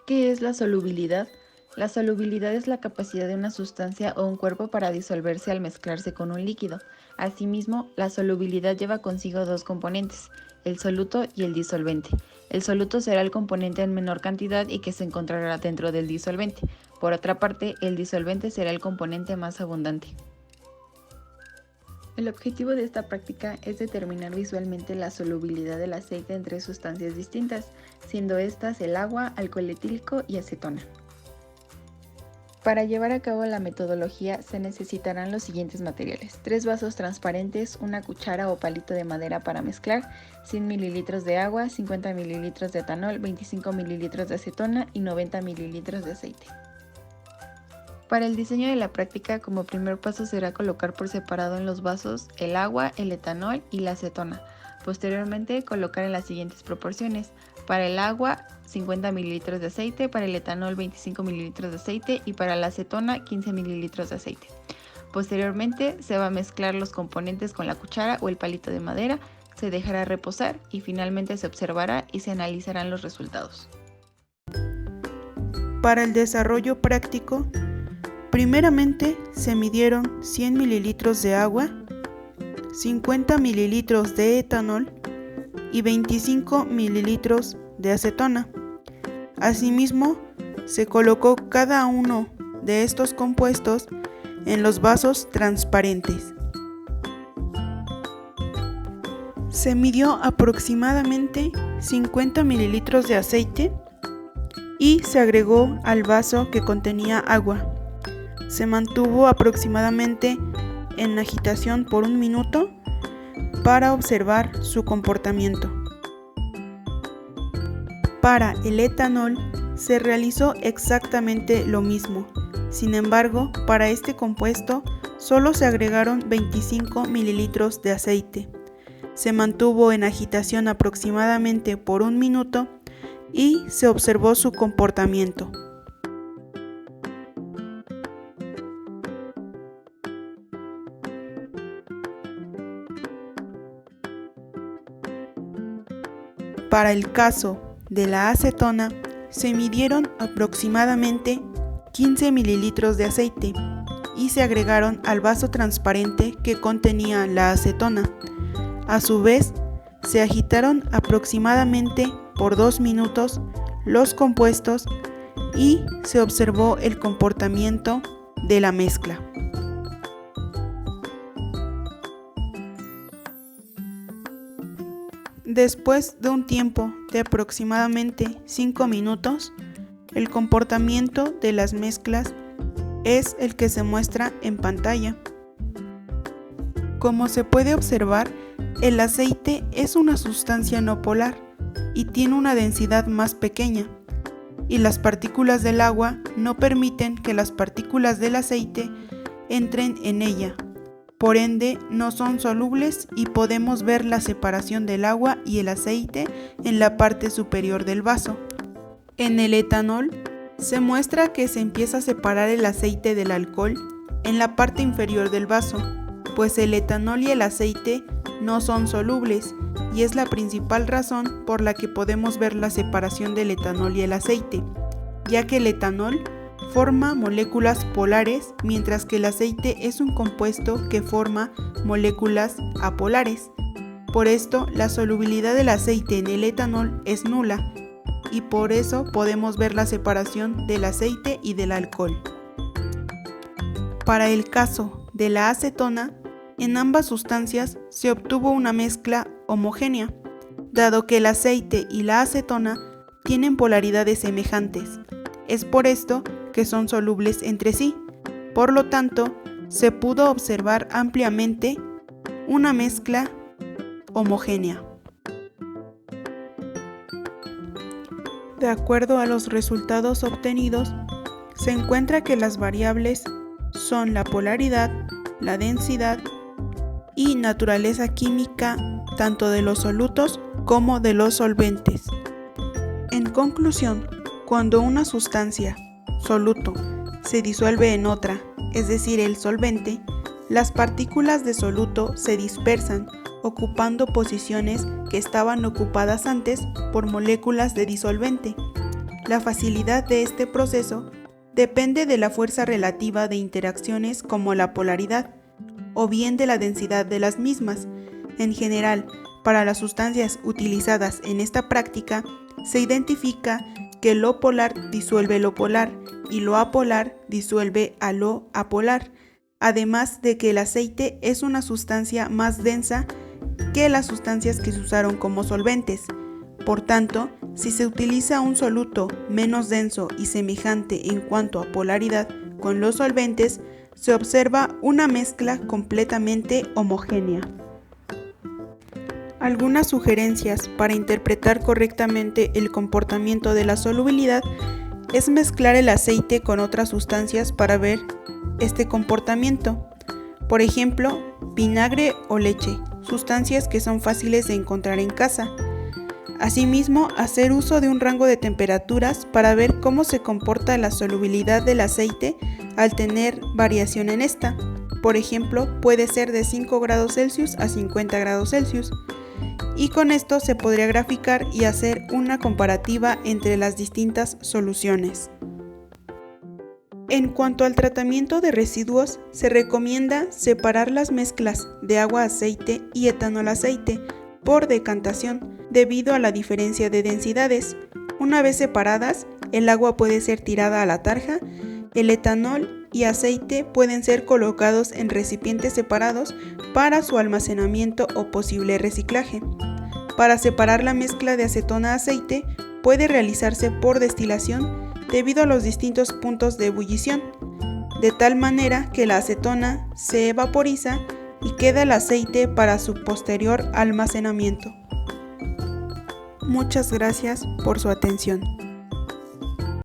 ¿Qué es la solubilidad? La solubilidad es la capacidad de una sustancia o un cuerpo para disolverse al mezclarse con un líquido. Asimismo, la solubilidad lleva consigo dos componentes, el soluto y el disolvente. El soluto será el componente en menor cantidad y que se encontrará dentro del disolvente. Por otra parte, el disolvente será el componente más abundante. El objetivo de esta práctica es determinar visualmente la solubilidad del aceite en tres sustancias distintas, siendo estas el agua, alcohol etílico y acetona. Para llevar a cabo la metodología se necesitarán los siguientes materiales: 3 vasos transparentes, una cuchara o palito de madera para mezclar, 100 ml de agua, 50 ml de etanol, 25 ml de acetona y 90 ml de aceite. Para el diseño de la práctica, como primer paso será colocar por separado en los vasos el agua, el etanol y la acetona. Posteriormente, colocar en las siguientes proporciones: para el agua 50 ml de aceite, para el etanol 25 ml de aceite y para la acetona 15 ml de aceite. Posteriormente, se va a mezclar los componentes con la cuchara o el palito de madera, se dejará reposar y finalmente se observará y se analizarán los resultados. Para el desarrollo práctico, primeramente se midieron 100 ml de agua, 50 ml de etanol y 25 ml de acetona. Asimismo, se colocó cada uno de estos compuestos en los vasos transparentes. Se midió aproximadamente 50 ml de aceite y se agregó al vaso que contenía agua. Se mantuvo aproximadamente en agitación por 1 minuto para observar su comportamiento. Para el etanol se realizó exactamente lo mismo. Sin embargo, para este compuesto solo se agregaron 25 ml de aceite. Se mantuvo en agitación aproximadamente por 1 minuto y se observó su comportamiento. Para el caso de la acetona, se midieron aproximadamente 15 ml de aceite y se agregaron al vaso transparente que contenía la acetona. A su vez, se agitaron aproximadamente por 2 minutos los compuestos y se observó el comportamiento de la mezcla. Después de un tiempo de aproximadamente 5 minutos, el comportamiento de las mezclas es el que se muestra en pantalla. Como se puede observar, el aceite es una sustancia no polar y tiene una densidad más pequeña, y las partículas del agua no permiten que las partículas del aceite entren en ella. Por ende, no son solubles y podemos ver la separación del agua y el aceite en la parte superior del vaso. En el etanol, se muestra que se empieza a separar el aceite del alcohol en la parte inferior del vaso, pues el etanol y el aceite no son solubles y es la principal razón por la que podemos ver la separación del etanol y el aceite, ya que el etanol forma moléculas polares, mientras que el aceite es un compuesto que forma moléculas apolares. Por esto, la solubilidad del aceite en el etanol es nula, y por eso podemos ver la separación del aceite y del alcohol. Para el caso de la acetona, en ambas sustancias se obtuvo una mezcla homogénea, dado que el aceite y la acetona tienen polaridades semejantes. Es por esto que son solubles entre sí. Por lo tanto, se pudo observar ampliamente una mezcla homogénea. De acuerdo a los resultados obtenidos, se encuentra que las variables son la polaridad, la densidad y naturaleza química tanto de los solutos como de los solventes. En conclusión, cuando una sustancia, soluto, se disuelve en otra, es decir, el solvente, las partículas de soluto se dispersan, ocupando posiciones que estaban ocupadas antes por moléculas de disolvente. La facilidad de este proceso depende de la fuerza relativa de interacciones como la polaridad, o bien de la densidad de las mismas. En general, para las sustancias utilizadas en esta práctica, se identifica que lo polar disuelve lo polar y lo apolar disuelve a lo apolar, además de que el aceite es una sustancia más densa que las sustancias que se usaron como solventes. Por tanto, si se utiliza un soluto menos denso y semejante en cuanto a polaridad con los solventes, se observa una mezcla completamente homogénea. Algunas sugerencias para interpretar correctamente el comportamiento de la solubilidad es mezclar el aceite con otras sustancias para ver este comportamiento. Por ejemplo, vinagre o leche, sustancias que son fáciles de encontrar en casa. Asimismo, hacer uso de un rango de temperaturas para ver cómo se comporta la solubilidad del aceite al tener variación en esta. Por ejemplo, puede ser de 5 grados Celsius a 50 grados Celsius. Y con esto se podría graficar y hacer una comparativa entre las distintas soluciones. En cuanto al tratamiento de residuos, se recomienda separar las mezclas de agua-aceite y etanol-aceite por decantación, debido a la diferencia de densidades. Una vez separadas, el agua puede ser tirada a la tarja, el etanol y aceite pueden ser colocados en recipientes separados para su almacenamiento o posible reciclaje. Para separar la mezcla de acetona-aceite puede realizarse por destilación debido a los distintos puntos de ebullición, de tal manera que la acetona se vaporiza y queda el aceite para su posterior almacenamiento. Muchas gracias por su atención.